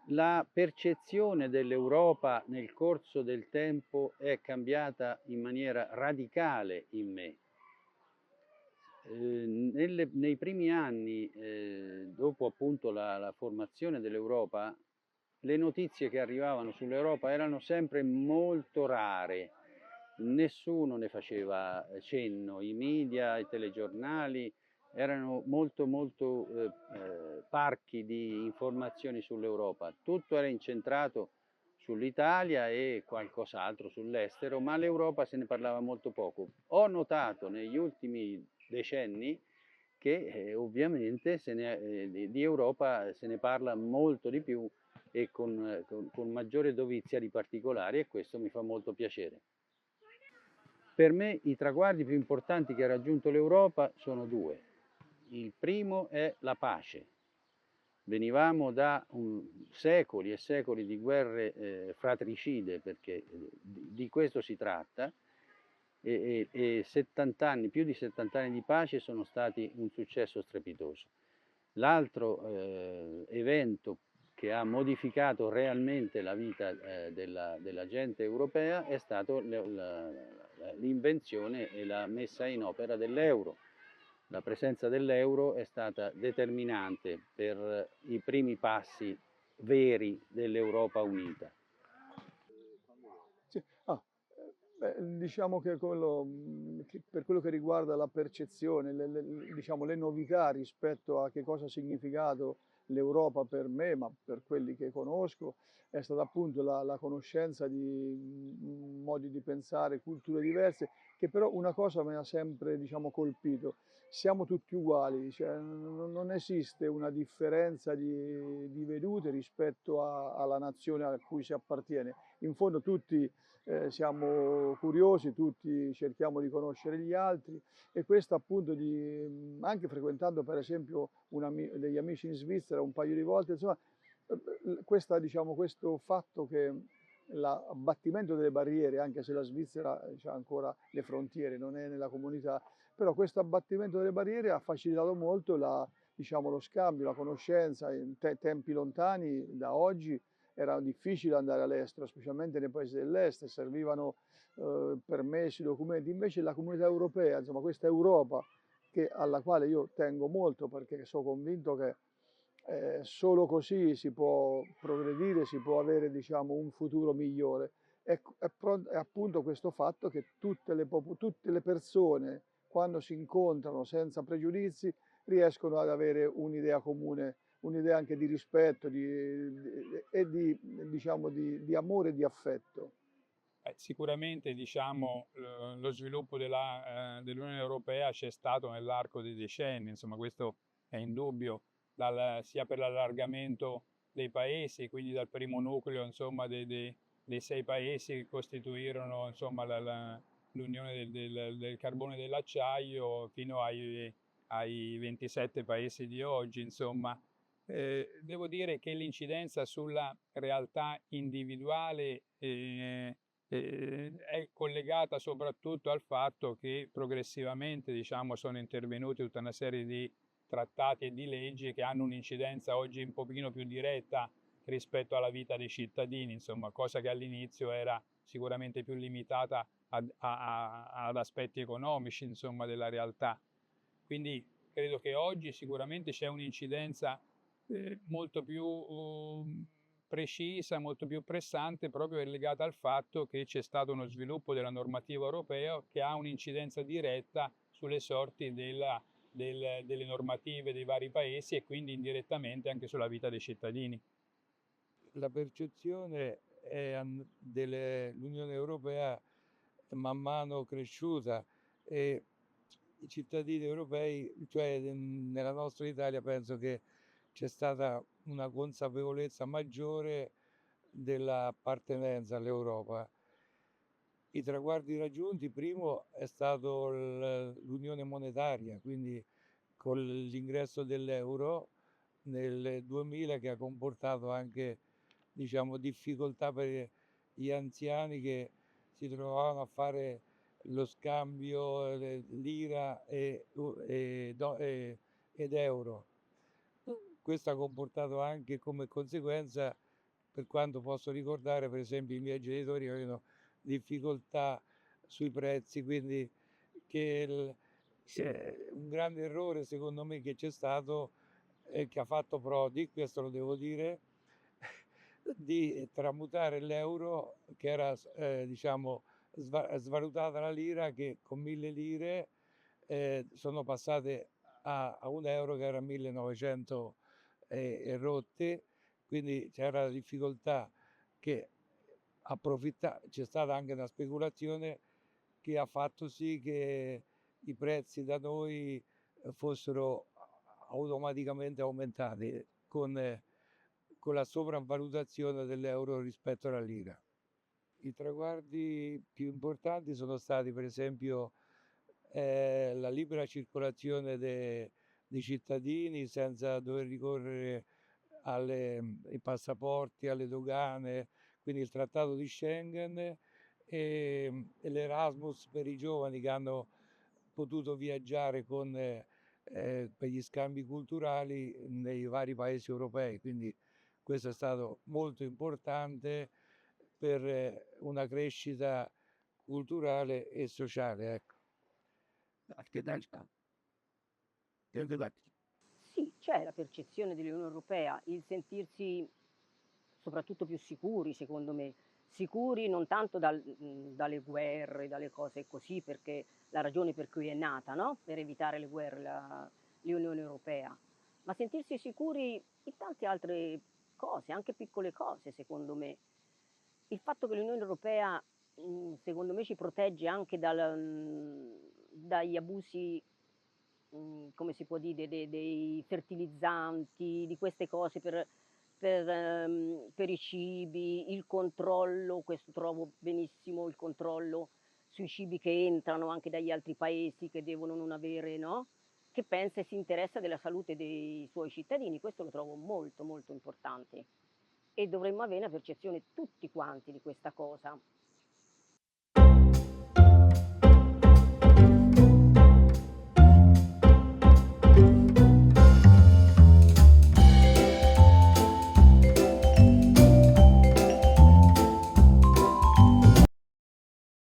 La percezione dell'Europa nel corso del tempo è cambiata in maniera radicale in me. Nei primi anni, dopo appunto la formazione dell'Europa, le notizie che arrivavano sull'Europa erano sempre molto rare, nessuno ne faceva cenno, i media, i telegiornali erano molto parchi di informazioni sull'Europa, tutto era incentrato sull'Italia e qualcos'altro sull'estero, ma l'Europa se ne parlava molto poco. Ho notato negli ultimi decenni che ovviamente di Europa se ne parla molto di più e con maggiore dovizia di particolari e questo mi fa molto piacere. Per me i traguardi più importanti che ha raggiunto l'Europa sono due. Il primo è la pace. Venivamo da secoli e secoli di guerre fratricide, perché di questo si tratta, e 70 anni, più di 70 anni di pace sono stati un successo strepitoso. L'altro evento che ha modificato realmente la vita della gente europea è stato l'invenzione e la messa in opera dell'euro. La presenza dell'euro è stata determinante per i primi passi veri dell'Europa unita. Sì. Diciamo che per quello che riguarda la percezione, diciamo, le novità rispetto a che cosa ha significato l'Europa per me, ma per quelli che conosco, è stata appunto la conoscenza di modi di pensare, culture diverse, che però una cosa mi ha sempre, diciamo, colpito: siamo tutti uguali, cioè non esiste una differenza di vedute rispetto alla nazione a cui si appartiene. In fondo tutti siamo curiosi, tutti cerchiamo di conoscere gli altri, e questo appunto anche frequentando per esempio degli amici in Svizzera un paio di volte, insomma, diciamo, questo fatto che l'abbattimento delle barriere, anche se la Svizzera ha ancora le frontiere, non è nella comunità, però questo abbattimento delle barriere ha facilitato molto diciamo, lo scambio, la conoscenza in tempi lontani da oggi. Era difficile andare all'estero, specialmente nei paesi dell'est, servivano permessi, documenti. Invece la comunità europea, insomma questa Europa alla quale io tengo molto, perché sono convinto che solo così si può progredire, si può avere, diciamo, un futuro migliore. È appunto questo fatto che tutte le persone, quando si incontrano senza pregiudizi, riescono ad avere un'idea comune, un'idea anche di rispetto e diciamo, di amore e di affetto. Sicuramente diciamo, lo sviluppo dell'Unione Europea c'è stato nell'arco dei decenni, insomma questo è indubbio, sia per l'allargamento dei paesi, quindi dal primo nucleo insomma, dei 6 paesi che costituirono insomma, l'Unione del carbone e dell'acciaio fino ai 27 paesi di oggi. Insomma. Devo dire che l'incidenza sulla realtà individuale è collegata soprattutto al fatto che progressivamente, diciamo, sono intervenuti tutta una serie di trattati e di leggi che hanno un'incidenza oggi un pochino più diretta rispetto alla vita dei cittadini, insomma, cosa che all'inizio era sicuramente più limitata ad aspetti economici, insomma, della realtà. Quindi credo che oggi sicuramente c'è un'incidenza molto più precisa, molto più pressante, proprio legata al fatto che c'è stato uno sviluppo della normativa europea che ha un'incidenza diretta sulle sorti delle normative dei vari paesi e quindi indirettamente anche sulla vita dei cittadini. La percezione dell'Unione Europea è man mano cresciuta, e i cittadini europei, cioè nella nostra Italia, penso che c'è stata una consapevolezza maggiore dell'appartenenza all'Europa. I traguardi raggiunti, primo è stato l'unione monetaria, quindi con l'ingresso dell'euro nel 2000, che ha comportato anche, diciamo, difficoltà per gli anziani che si trovavano a fare lo scambio lira ed euro. Questo ha comportato anche come conseguenza per quanto posso ricordare, per esempio, i miei genitori avevano difficoltà sui prezzi, quindi un grande errore secondo me che c'è stato e che ha fatto Prodi, questo lo devo dire, di tramutare l'euro che era diciamo svalutata la lira, che con 1.000 lire sono passate a un euro che era 1900 e rotte, quindi c'era la difficoltà che c'è stata anche una speculazione che ha fatto sì che i prezzi da noi fossero automaticamente aumentati con la sopravvalutazione dell'euro rispetto alla lira. I traguardi più importanti sono stati, per esempio, la libera circolazione dei cittadini senza dover ricorrere ai passaporti, alle dogane, quindi il trattato di Schengen e l'Erasmus per i giovani che hanno potuto viaggiare per gli scambi culturali nei vari paesi europei. Quindi questo è stato molto importante per una crescita culturale e sociale, ecco. Sì, c'è la percezione dell'Unione Europea, il sentirsi soprattutto più sicuri, secondo me. Sicuri non tanto dalle guerre, dalle cose così, perché la ragione per cui è nata, no? Per evitare le guerre l'Unione Europea, ma sentirsi sicuri in tante altre cose, anche piccole cose, secondo me. Il fatto che l'Unione Europea, secondo me, ci protegge anche dagli abusi, come si può dire, dei fertilizzanti, di queste cose per i cibi, il controllo, questo trovo benissimo, il controllo sui cibi che entrano anche dagli altri paesi che devono non avere, no? Che pensa e si interessa della salute dei suoi cittadini, questo lo trovo molto molto importante e dovremmo avere una percezione tutti quanti di questa cosa.